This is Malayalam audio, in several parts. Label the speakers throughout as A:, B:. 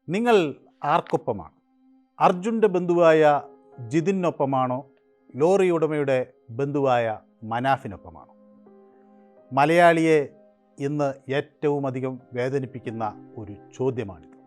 A: നിങ്ങൾ ആർക്കൊപ്പമാണ്? അർജുൻ്റെ ബന്ധുവായ ജിതിനൊപ്പമാണോ? ലോറി ഉടമയുടെ ബന്ധുവായ മനാഫിനൊപ്പമാണോ? മലയാളിയെ ഇന്ന് ഏറ്റവും അധികം വേദനിപ്പിക്കുന്ന ഒരു ചോദ്യമാണിത്.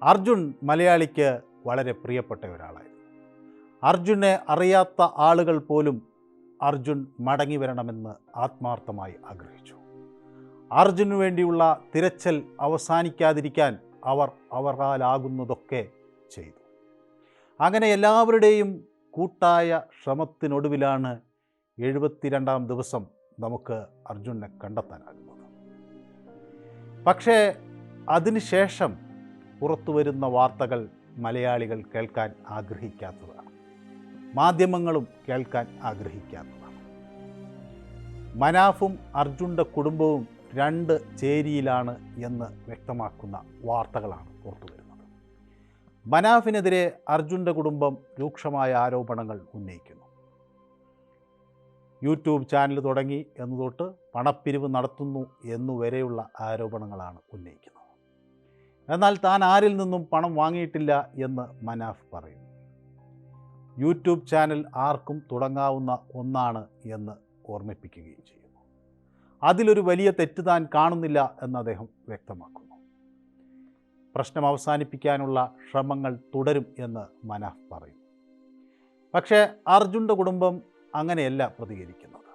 A: അർജുൻ മലയാളിക്ക് വളരെ പ്രിയപ്പെട്ട ഒരാളായിരുന്നു. അർജുനെ അറിയാത്ത ആളുകൾ പോലും അർജുൻ മടങ്ങി വരണമെന്ന് ആത്മാർത്ഥമായി ആഗ്രഹിച്ചു. അർജുനു വേണ്ടിയുള്ള തിരച്ചിൽ അവസാനിക്കാതിരിക്കാൻ അവരാലാകുന്നതൊക്കെ ചെയ്തു. അങ്ങനെ എല്ലാവരുടെയും കൂട്ടായ ശ്രമത്തിനൊടുവിലാണ് 72-ാം ദിവസം നമുക്ക് അർജുനെ കണ്ടെത്താനാകുന്നത്. പക്ഷേ അതിനുശേഷം പുറത്തു വരുന്ന വാർത്തകൾ മലയാളികൾ കേൾക്കാൻ ആഗ്രഹിക്കാത്തതാണ്. മാധ്യമങ്ങളും കേൾക്കാൻ ആഗ്രഹിക്കാത്തതാണ്. മനാഫും അർജുൻ്റെ കുടുംബവും രണ്ട് ചേരിയിലാണ് എന്ന് വ്യക്തമാക്കുന്ന വാർത്തകളാണ് പുറത്തു വരുന്നത്. മനാഫിനെതിരെ അർജുൻ്റെ കുടുംബം രൂക്ഷമായ ആരോപണങ്ങൾ ഉന്നയിക്കുന്നു. യൂട്യൂബ് ചാനൽ തുടങ്ങി എന്നു തൊട്ട് പണപ്പിരിവ് നടത്തുന്നു എന്നുവരെയുള്ള ആരോപണങ്ങളാണ് ഉന്നയിക്കുന്നത്. എന്നാൽ താൻ ആരിൽ നിന്നും പണം വാങ്ങിയിട്ടില്ല എന്ന് മനാഫ് പറയുന്നു. യൂട്യൂബ് ചാനൽ ആർക്കും തുടങ്ങാവുന്ന ഒന്നാണ് എന്ന് ഓർമ്മിപ്പിക്കുകയും ചെയ്യുന്നു. അതിലൊരു വലിയ തെറ്റ് താൻ കാണുന്നില്ല എന്ന് അദ്ദേഹം വ്യക്തമാക്കുന്നു. പ്രശ്നം അവസാനിപ്പിക്കാനുള്ള ശ്രമങ്ങൾ തുടരും എന്ന് മനാഫ് പറയുന്നു. പക്ഷേ അർജുൻ്റെ കുടുംബം അങ്ങനെയല്ല പ്രതികരിക്കുന്നത്.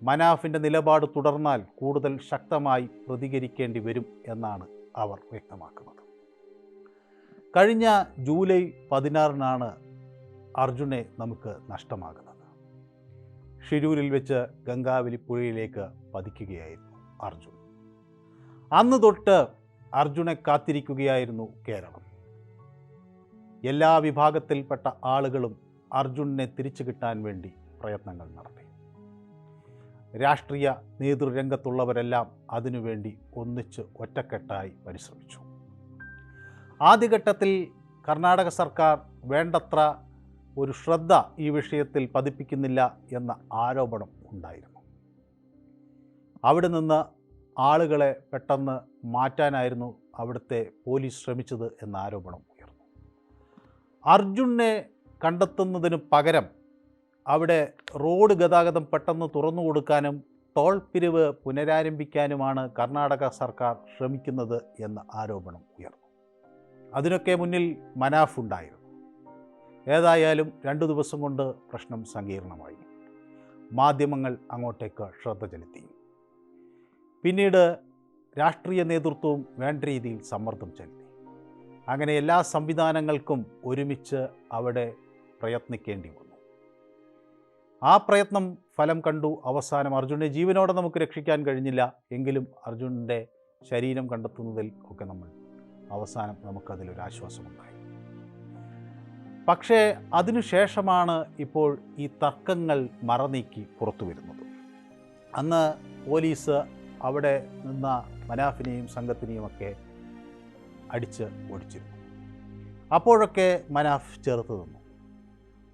A: മനാഫിൻ്റെ നിലപാട് തുടർന്നാൽ കൂടുതൽ ശക്തമായി പ്രതികരിക്കേണ്ടി വരും എന്നാണ് അവർ വ്യക്തമാക്കുന്നത്. കഴിഞ്ഞ ജൂലൈ 16-നാണ് അർജുനെ നമുക്ക് നഷ്ടമാകുന്നത്. ഷിരൂരിൽ വെച്ച് ഗംഗാവലി പുഴയിലേക്ക് പതിക്കുകയായിരുന്നു അർജുൻ. അന്ന് തൊട്ട് അർജുനെ കാത്തിരിക്കുകയായിരുന്നു കേരളം. എല്ലാ വിഭാഗത്തിൽപ്പെട്ട ആളുകളും അർജുനെ തിരിച്ചു കിട്ടാൻ വേണ്ടി പ്രയത്നങ്ങൾ നടത്തി. രാഷ്ട്രീയ നേതൃരംഗത്തുള്ളവരെല്ലാം അതിനുവേണ്ടി ഒന്നിച്ച് ഒറ്റക്കെട്ടായി പരിശ്രമിച്ചു. ആദ്യഘട്ടത്തിൽ കർണാടക സർക്കാർ വേണ്ടത്ര ഒരു ശ്രദ്ധ ഈ വിഷയത്തിൽ പതിപ്പിക്കുന്നില്ല എന്ന ആരോപണം ഉണ്ടായിരുന്നു. അവിടെ നിന്ന് ആളുകളെ പെട്ടെന്ന് മാറ്റാനായിരുന്നു അവിടുത്തെ പോലീസ് ശ്രമിച്ചത് എന്ന ആരോപണം ഉയർന്നു. അർജുനെ കണ്ടെത്തുന്നതിന് പകരം അവിടെ റോഡ് ഗതാഗതം പെട്ടെന്ന് തുറന്നു കൊടുക്കാനും ടോൾ പിരിവ് പുനരാരംഭിക്കാനുമാണ് കർണാടക സർക്കാർ ശ്രമിക്കുന്നത് എന്ന ആരോപണം ഉയർന്നു. അതിനൊക്കെ മുന്നിൽ മനാഫ് ഉണ്ടായിരുന്നു. ഏതായാലും 2 ദിവസം കൊണ്ട് പ്രശ്നം സങ്കീർണമായി. മാധ്യമങ്ങൾ അങ്ങോട്ടേക്ക് ശ്രദ്ധ ചെലുത്തി. പിന്നീട് രാഷ്ട്രീയ നേതൃത്വവും വേണ്ട രീതിയിൽ സമ്മർദ്ദം ചെലുത്തി. അങ്ങനെ എല്ലാ സംവിധാനങ്ങൾക്കും ഒരുമിച്ച് അവിടെ പ്രയത്നിക്കേണ്ടി വന്നു. ആ പ്രയത്നം ഫലം കണ്ടു. അവസാനം അർജുനെ ജീവനോടെ നമുക്ക് രക്ഷിക്കാൻ കഴിഞ്ഞില്ല. എങ്കിലും അർജുനൻ്റെ ശരീരം കണ്ടെത്തുന്നതിൽ ഒക്കെ അവസാനം നമുക്കതിലൊരാശ്വാസമുണ്ടായി. പക്ഷേ അതിനുശേഷമാണ് ഇപ്പോൾ ഈ തർക്കങ്ങൾ മറനീക്കി പുറത്തു വരുന്നത്. അന്ന് പോലീസ് അവിടെ നിന്ന മനാഫിനെയും സംഘത്തിനെയുമൊക്കെ അടിച്ച് ഓടിച്ചിരുന്നു. അപ്പോഴൊക്കെ മനാഫ് ചേർത്ത് നിന്നു.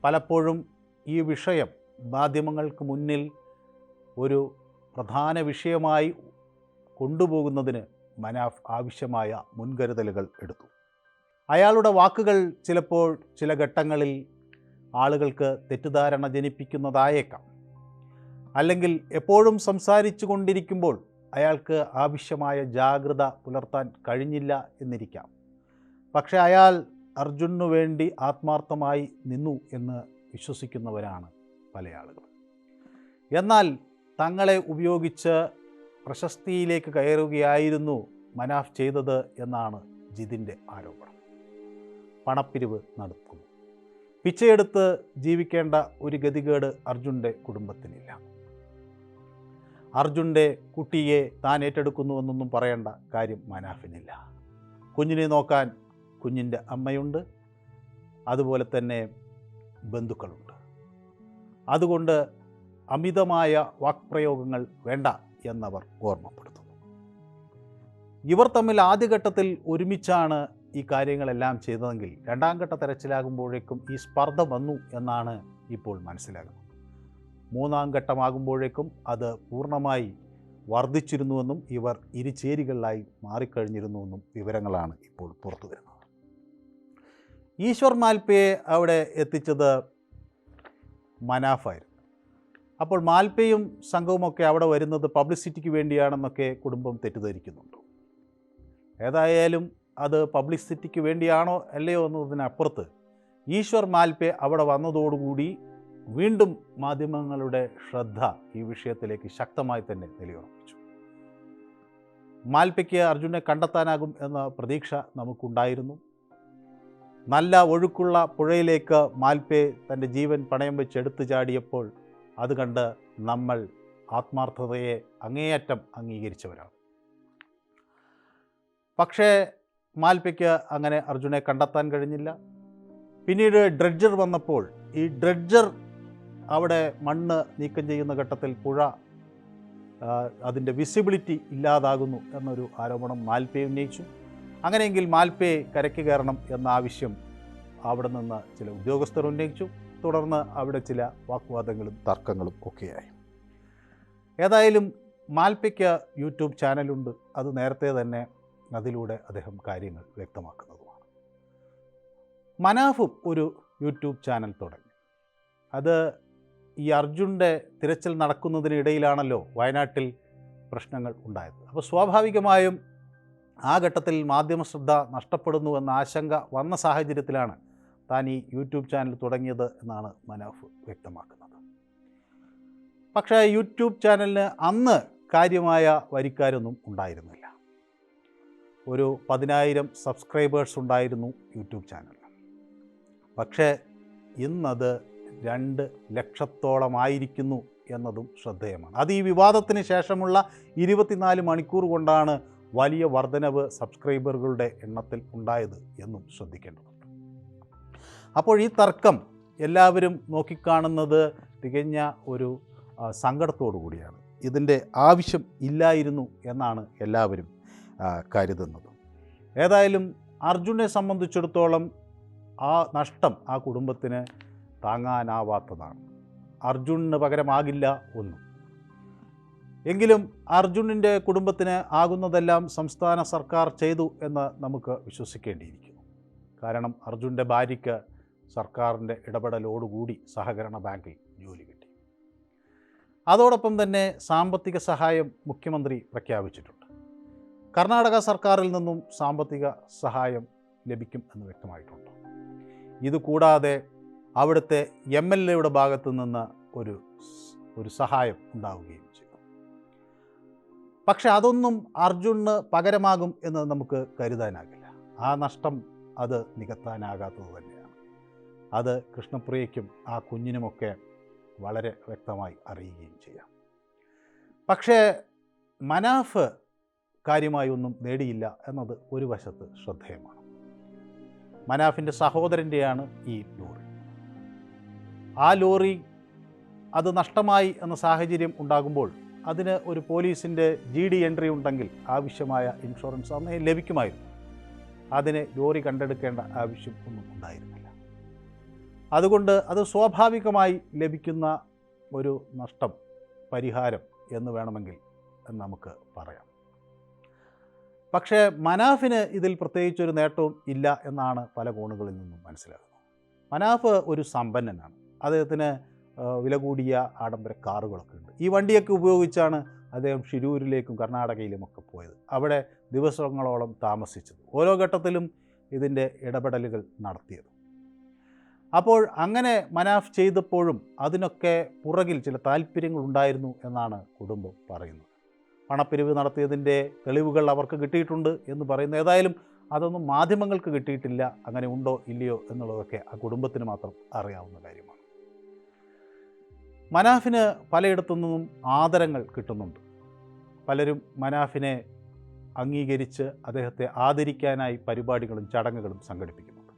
A: പലപ്പോഴും ഈ വിഷയം മാധ്യമങ്ങൾക്ക് മുന്നിൽ ഒരു പ്രധാന വിഷയമായി കൊണ്ടുപോകുന്നതിന് മനാഫ് ആവശ്യമായ മുൻകരുതലുകൾ എടുത്തു. അയാളുടെ വാക്കുകൾ ചിലപ്പോൾ ചില ഘട്ടങ്ങളിൽ ആളുകൾക്ക് തെറ്റിദ്ധാരണ ജനിപ്പിക്കുന്നതായേക്കാം. അല്ലെങ്കിൽ എപ്പോഴും സംസാരിച്ചു കൊണ്ടിരിക്കുമ്പോൾ അയാൾക്ക് ആവശ്യമായ ജാഗ്രത പുലർത്താൻ കഴിഞ്ഞില്ല എന്നിരിക്കാം. പക്ഷേ അയാൾ അർജുനു വേണ്ടി ആത്മാർത്ഥമായി നിന്നു എന്ന് വിശ്വസിക്കുന്നവരാണ് പല ആളുകളും. എന്നാൽ തങ്ങളെ ഉപയോഗിച്ച് പ്രശസ്തിയിലേക്ക് കയറുകയായിരുന്നു മനാഫ് ചെയ്തത് എന്നാണ് ജിതിൻ്റെ ആരോപണം. പണപ്പിരിവ് നടത്തുന്നു. പിച്ചയെടുത്ത് ജീവിക്കേണ്ട ഒരു ഗതികേട് അർജുൻ്റെ കുടുംബത്തിനില്ല. അർജുൻ്റെ കുട്ടിയെ താൻ ഏറ്റെടുക്കുന്നുവെന്നൊന്നും പറയേണ്ട കാര്യം മനാഫിനില്ല. കുഞ്ഞിനെ നോക്കാൻ കുഞ്ഞിൻ്റെ അമ്മയുണ്ട്, അതുപോലെ തന്നെ ബന്ധുക്കളുണ്ട്. അതുകൊണ്ട് അമിതമായ വാക്പ്രയോഗങ്ങൾ വേണ്ട എന്നവർ ഓർമ്മപ്പെടുത്തുന്നു. ഇവർ തമ്മിൽ ആദ്യഘട്ടത്തിൽ ഒരുമിച്ചാണ് ഈ കാര്യങ്ങളെല്ലാം ചെയ്തതെങ്കിൽ 2ാം ഘട്ട തെരച്ചിലാകുമ്പോഴേക്കും ഈ സ്പർദ്ധ വന്നു എന്നാണ് ഇപ്പോൾ മനസ്സിലാകുന്നത്. 3ാം ഘട്ടമാകുമ്പോഴേക്കും അത് പൂർണ്ണമായി വർദ്ധിച്ചിരുന്നുവെന്നും ഇവർ ഇരുചേരികളിലായി മാറിക്കഴിഞ്ഞിരുന്നുവെന്നും വിവരങ്ങളാണ് ഇപ്പോൾ പുറത്തു വരുന്നത്. ഈശ്വർ മാൽപ്പയെ അവിടെ എത്തിച്ചത് മനാഫായിരുന്നു. അപ്പോൾ മാൽപ്പയും സംഘവുമൊക്കെ അവിടെ വരുന്നത് പബ്ലിസിറ്റിക്ക് വേണ്ടിയാണെന്നൊക്കെ കുടുംബം തെറ്റിദ്ധരിക്കുന്നുണ്ട്. ഏതായാലും അത് പബ്ലിസിറ്റിക്ക് വേണ്ടിയാണോ അല്ലയോ എന്നതിനപ്പുറത്ത് ഈശ്വർ മാൽപ്പെ അവിടെ വന്നതോടുകൂടി വീണ്ടും മാധ്യമങ്ങളുടെ ശ്രദ്ധ ഈ വിഷയത്തിലേക്ക് ശക്തമായി തന്നെ നിലയുറപ്പിച്ചു. മാൽപ്പയ്ക്ക് അർജുനെ കണ്ടെത്താനാകും എന്ന പ്രതീക്ഷ നമുക്കുണ്ടായിരുന്നു. നല്ല ഒഴുക്കുള്ള പുഴയിലേക്ക് മാൽപ്പെ തൻ്റെ ജീവൻ പണയം വെച്ച് എടുത്തു ചാടിയപ്പോൾ അത് കണ്ട് നമ്മൾ ആത്മാർത്ഥതയെ അങ്ങേയറ്റം അംഗീകരിച്ചവരാണ്. പക്ഷേ മാൽപ്പയ്ക്ക് അങ്ങനെ അർജുനെ കണ്ടെത്താൻ കഴിഞ്ഞില്ല. പിന്നീട് ഡ്രെഡ്ജർ വന്നപ്പോൾ ഈ ഡ്രെഡ്ജർ അവിടെ മണ്ണ് നീക്കം ചെയ്യുന്ന ഘട്ടത്തിൽ പുഴ അതിൻ്റെ വിസിബിലിറ്റി ഇല്ലാതാകുന്നു എന്നൊരു ആരോപണം മാൽപ്പെ ഉന്നയിച്ചു. അങ്ങനെയെങ്കിൽ മാൽപ്പെ കരയ്ക്ക് കയറണം എന്ന ആവശ്യം അവിടെ നിന്ന് ചില ഉദ്യോഗസ്ഥർ ഉന്നയിച്ചു. തുടർന്ന് അവിടെ ചില വാഗ്വാദങ്ങളും തർക്കങ്ങളും ഒക്കെയായി. ഏതായാലും മാൽപ്പയ്ക്ക് യൂട്യൂബ് ചാനലുണ്ട്. അത് നേരത്തെ തന്നെ അതിലൂടെ അദ്ദേഹം കാര്യങ്ങൾ വ്യക്തമാക്കുന്നതുമാണ്. മനാഫും ഒരു യൂട്യൂബ് ചാനൽ തുടങ്ങി. അത് ഈ അർജുൻ്റെ തിരച്ചിൽ നടക്കുന്നതിനിടയിലാണല്ലോ വയനാട്ടിൽ പ്രശ്നങ്ങൾ ഉണ്ടായത്. അപ്പോൾ സ്വാഭാവികമായും ആ ഘട്ടത്തിൽ മാധ്യമ ശ്രദ്ധ നഷ്ടപ്പെടുന്നു എന്ന ആശങ്ക വന്ന സാഹചര്യത്തിലാണ് താൻ ഈ യൂട്യൂബ് ചാനൽ തുടങ്ങിയത് എന്നാണ് മനാഫ് വ്യക്തമാക്കുന്നത്. പക്ഷേ യൂട്യൂബ് ചാനലിന് അന്ന് കാര്യമായ വരിക്കാരൊന്നും ഉണ്ടായിരുന്നില്ല. ഒരു 10,000 സബ്സ്ക്രൈബേഴ്സ് ഉണ്ടായിരുന്നു യൂട്യൂബ് ചാനൽ. പക്ഷേ ഇന്നത് 2 ലക്ഷത്തോളമായിരിക്കുന്നു എന്നതും ശ്രദ്ധേയമാണ്. അത് ഈ വിവാദത്തിന് ശേഷമുള്ള 24 മണിക്കൂർ കൊണ്ടാണ് വലിയ വർധനവ് സബ്സ്ക്രൈബറുകളുടെ എണ്ണത്തിൽ ഉണ്ടായത് എന്നും ശ്രദ്ധിക്കേണ്ടതുണ്ട്. അപ്പോൾ ഈ തർക്കം എല്ലാവരും നോക്കിക്കാണുന്നത് തികഞ്ഞ ഒരു സങ്കടത്തോടു കൂടിയാണ്. ഇതിൻ്റെ ആവശ്യം ഇല്ലായിരുന്നു എന്നാണ് എല്ലാവരും കരുതുന്നത്. ഏതായാലും അർജുനെ സംബന്ധിച്ചിടത്തോളം ആ നഷ്ടം ആ കുടുംബത്തിന് താങ്ങാനാവാത്തതാണ്. അർജുനന് പകരമാകില്ല ഒന്നും. എങ്കിലും അർജുനൻ്റെ കുടുംബത്തിന് ആകുന്നതെല്ലാം സംസ്ഥാന സർക്കാർ ചെയ്തു എന്ന് നമുക്ക് വിശ്വസിക്കേണ്ടിയിരിക്കുന്നു. കാരണം അർജുൻ്റെ ഭാര്യയ്ക്ക് സർക്കാരിൻ്റെ ഇടപെടലോടുകൂടി സഹകരണ ബാങ്കിൽ ജോലി കിട്ടി. അതോടൊപ്പം തന്നെ സാമ്പത്തിക സഹായം മുഖ്യമന്ത്രി പ്രഖ്യാപിച്ചിട്ടുണ്ട്. കർണാടക സർക്കാരിൽ നിന്നും സാമ്പത്തിക സഹായം ലഭിക്കും എന്ന് വ്യക്തമായിട്ടുണ്ട്. ഇതുകൂടാതെ അവിടുത്തെ MLAയുടെ ഭാഗത്തു നിന്ന് ഒരു സഹായം ഉണ്ടാവുകയും ചെയ്തു. പക്ഷെ അതൊന്നും അർജുനന് പകരമാകും എന്ന് നമുക്ക് കരുതാനാകില്ല. ആ നഷ്ടം അത് നികത്താനാകാത്തത് തന്നെയാണ്. അത് കൃഷ്ണപ്രിയയ്ക്കും ആ കുഞ്ഞിനുമൊക്കെ വളരെ വ്യക്തമായി അറിയുകയും ചെയ്യാം. പക്ഷേ മനാഫ് കാര്യമായി ഒന്നും നേടിയില്ല എന്നത് ഒരു വശത്ത് ശ്രദ്ധേയമാണ്. മനാഫിൻ്റെ സഹോദരൻ്റെയാണ് ഈ ലോറി. ആ ലോറി അത് നഷ്ടമായി എന്ന സാഹചര്യം ഉണ്ടാകുമ്പോൾ അതിന് ഒരു പോലീസിൻ്റെ GD എൻട്രി ഉണ്ടെങ്കിൽ ആവശ്യമായ ഇൻഷുറൻസ് അന്നേ ലഭിക്കുമായിരുന്നു. അതിന് ലോറി കണ്ടെടുക്കേണ്ട ആവശ്യം ഒന്നും ഉണ്ടായിരുന്നില്ല. അതുകൊണ്ട് അത് സ്വാഭാവികമായി ലഭിക്കുന്ന ഒരു നഷ്ടം പരിഹാരം എന്ന് വേണമെങ്കിൽ നമുക്ക് പറയാം. പക്ഷേ മനാഫിന് ഇതിൽ പ്രത്യേകിച്ചൊരു നേട്ടവും ഇല്ല എന്നാണ് പല കോണുകളിൽ നിന്നും മനസ്സിലാകുന്നത്. മനാഫ് ഒരു സമ്പന്നനാണ്. അദ്ദേഹത്തിന് വില കൂടിയ ആഡംബര കാറുകളൊക്കെ ഉണ്ട്. ഈ വണ്ടിയൊക്കെ ഉപയോഗിച്ചാണ് അദ്ദേഹം ഷിരൂരിലേക്കും കർണാടകയിലുമൊക്കെ പോയത്. അവിടെ ദിവസങ്ങളോളം താമസിച്ചത്. ഓരോ ഘട്ടത്തിലും ഇതിൻ്റെ ഇടപെടലുകൾ നടത്തിയത്. അപ്പോൾ അങ്ങനെ മനാഫ് ചെയ്തപ്പോഴും അതിനൊക്കെ പുറകിൽ ചില താല്പര്യങ്ങളുണ്ടായിരുന്നു എന്നാണ് കുടുംബം പറയുന്നത്. പണപ്പിരിവ് നടത്തിയതിൻ്റെ തെളിവുകൾ അവർക്ക് കിട്ടിയിട്ടുണ്ട് എന്ന് പറയുന്നു. ഏതായാലും അതൊന്നും മാധ്യമങ്ങൾക്ക് കിട്ടിയിട്ടില്ല. അങ്ങനെ ഉണ്ടോ ഇല്ലയോ എന്നുള്ളതൊക്കെ ആ കുടുംബത്തിന് മാത്രം അറിയാവുന്ന കാര്യമാണ്. മനാഫിന് പലയിടത്തു നിന്നും ആദരങ്ങൾ കിട്ടുന്നുണ്ട്. പലരും മനാഫിനെ അംഗീകരിച്ച് അദ്ദേഹത്തെ ആദരിക്കാനായി പരിപാടികളും ചടങ്ങുകളും സംഘടിപ്പിക്കുന്നുണ്ട്.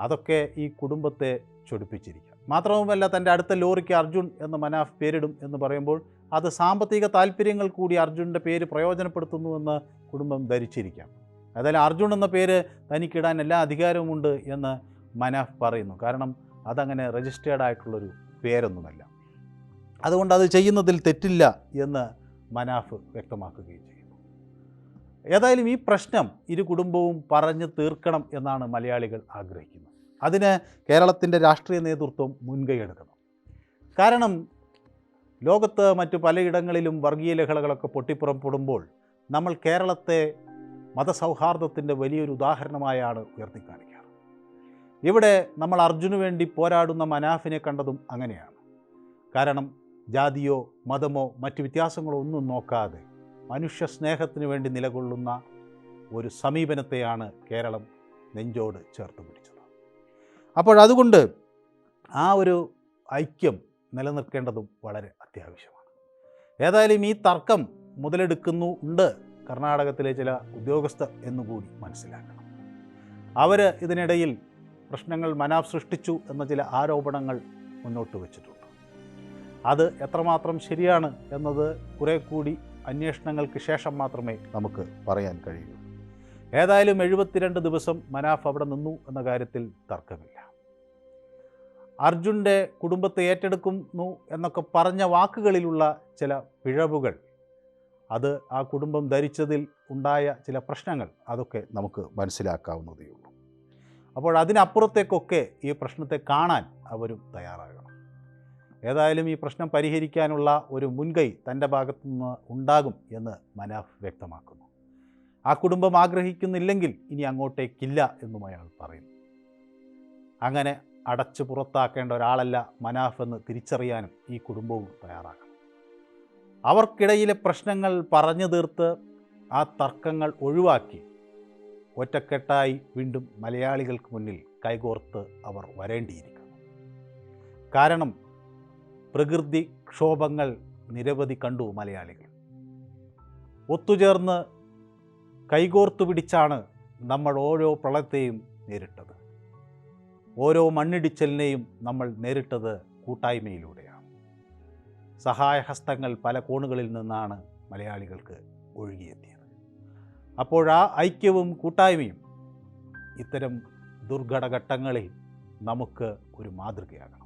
A: അതൊക്കെ ഈ കുടുംബത്തെ ചൊടിപ്പിച്ചിരിക്കുക. മാത്രവുമല്ല, തൻ്റെ അടുത്ത ലോറിക്ക് അർജുൻ എന്ന് മനാഫ് പേരിടും എന്ന് പറയുമ്പോൾ അത് സാമ്പത്തിക താല്പര്യങ്ങൾ കൂടി അർജുൻ്റെ പേര് പ്രയോജനപ്പെടുത്തുന്നുവെന്ന് കുടുംബം ധരിച്ചിരിക്കാം. ഏതായാലും അർജുൻ എന്ന പേര് തനിക്കിടാൻ എല്ലാ അധികാരവുമുണ്ട് എന്ന് മനാഫ് പറയുന്നു. കാരണം അതങ്ങനെ രജിസ്റ്റേർഡ് ആയിട്ടുള്ളൊരു പേരൊന്നുമല്ല. അതുകൊണ്ട് അത് ചെയ്യുന്നതിൽ തെറ്റില്ല എന്ന് മനാഫ് വ്യക്തമാക്കുകയും ചെയ്യുന്നു. ഏതായാലും ഈ പ്രശ്നം ഇരു കുടുംബവും പറഞ്ഞു തീർക്കണം എന്നാണ് മലയാളികൾ ആഗ്രഹിക്കുന്നത്. അതിന് കേരളത്തിൻ്റെ രാഷ്ട്രീയ നേതൃത്വം മുൻകൈയെടുക്കണം. കാരണം ലോകത്ത് മറ്റു പലയിടങ്ങളിലും വർഗീയ ലഹളകളൊക്കെ പൊട്ടിപ്പുറപ്പെടുമ്പോൾ നമ്മൾ കേരളത്തെ മതസൗഹാർദ്ദത്തിൻ്റെ വലിയൊരു ഉദാഹരണമായാണ് ഉയർത്തിക്കാണിക്കാറ്. ഇവിടെ നമ്മൾ അർജുന് വേണ്ടി പോരാടുന്ന മനാഫിനെ കണ്ടതും അങ്ങനെയാണ്. കാരണം ജാതിയോ മതമോ മറ്റു വ്യത്യാസങ്ങളോ ഒന്നും നോക്കാതെ മനുഷ്യ സ്നേഹത്തിന് വേണ്ടി നിലകൊള്ളുന്ന ഒരു സമീപനത്തെയാണ് കേരളം നെഞ്ചോട് ചേർത്ത് പിടിച്ചത്. അപ്പോഴതുകൊണ്ട് ആ ഒരു ഐക്യം നിലനിർത്തേണ്ടതും വളരെ അത്യാവശ്യമാണ്. ഏതായാലും ഈ തർക്കം മുതലെടുക്കുന്നുണ്ട് കർണാടകത്തിലെ ചില ഉദ്യോഗസ്ഥർ എന്നുകൂടി മനസ്സിലാക്കണം. അവർ ഇതിനിടയിൽ പ്രശ്നങ്ങൾ മനാഫ് സൃഷ്ടിച്ചു എന്ന ചില ആരോപണങ്ങൾ മുന്നോട്ട് വച്ചിട്ടുണ്ട്. അത് എത്രമാത്രം ശരിയാണ് എന്നത് കുറേ കൂടി അന്വേഷണങ്ങൾക്ക് ശേഷം മാത്രമേ നമുക്ക് പറയാൻ കഴിയൂ. ഏതായാലും 72 ദിവസം മനാഫ് അവിടെ നിന്നു എന്ന കാര്യത്തിൽ തർക്കമില്ല. അർജുൻ്റെ കുടുംബത്തെ ഏറ്റെടുക്കുന്നു എന്നൊക്കെ പറഞ്ഞ വാക്കുകളിലുള്ള ചില പിഴവുകൾ, അത് ആ കുടുംബം ധരിച്ചതിൽ ഉണ്ടായ ചില പ്രശ്നങ്ങൾ, അതൊക്കെ നമുക്ക് മനസ്സിലാക്കാവുന്നതേ ഉള്ളൂ. അപ്പോൾ അതിനപ്പുറത്തേക്കൊക്കെ ഈ പ്രശ്നത്തെ കാണാൻ അവരും തയ്യാറാകണം. ഏതായാലും ഈ പ്രശ്നം പരിഹരിക്കാനുള്ള ഒരു മുൻകൈ തൻ്റെ ഭാഗത്തുനിന്ന് ഉണ്ടാകും എന്ന് മനാഫ് വ്യക്തമാക്കുന്നു. ആ കുടുംബം ആഗ്രഹിക്കുന്നില്ലെങ്കിൽ ഇനി അങ്ങോട്ടേക്കില്ല എന്നും അയാൾ പറയുന്നു. അങ്ങനെ അടച്ചു പുറത്താക്കേണ്ട ഒരാളല്ല മനാഫ് എന്ന് തിരിച്ചറിയാനും ഈ കുടുംബവും തയ്യാറാകണം. അവർക്കിടയിലെ പ്രശ്നങ്ങൾ പറഞ്ഞു തീർത്ത് ആ തർക്കങ്ങൾ ഒഴിവാക്കി ഒറ്റക്കെട്ടായി വീണ്ടും മലയാളികൾക്ക് മുന്നിൽ കൈകോർത്ത് അവർ വരേണ്ടിയിരിക്കുന്നു. കാരണം പ്രകൃതി ക്ഷോഭങ്ങൾ നിരവധി കണ്ടു മലയാളികൾ. ഒത്തുചേർന്ന് കൈകോർത്തു പിടിച്ചാണ് നമ്മൾ ഓരോ പ്രളയത്തെയും നേരിട്ടത്. ഓരോ മണ്ണിടിച്ചലിനെയും നമ്മൾ നേരിട്ടത് കൂട്ടായ്മയിലൂടെയാണ്. സഹായഹസ്തങ്ങൾ പല കോണുകളിൽ നിന്നാണ് മലയാളികൾക്ക് ഒഴുകിയെത്തിയത്. അപ്പോഴാ ഐക്യവും കൂട്ടായ്മയും ഇത്തരം ദുർഘടഘട്ടങ്ങളിൽ നമുക്ക് ഒരു മാതൃകയാകണം.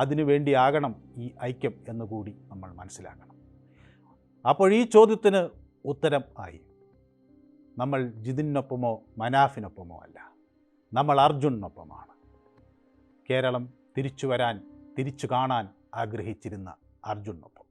A: അതിനുവേണ്ടിയാകണം ഈ ഐക്യം എന്നുകൂടി നമ്മൾ മനസ്സിലാക്കണം. അപ്പോൾ ഈ ചോദ്യത്തിന് ഉത്തരം ആയി. നമ്മൾ ജിതിനൊപ്പമോ മനാഫിനൊപ്പമോ അല്ല, നമ്മൾ അർജുനൊപ്പമാണ്. കേരളം തിരിച്ചു വരാൻ, തിരിച്ചു കാണാൻ ആഗ്രഹിച്ചിരുന്ന അർജുനൊപ്പം.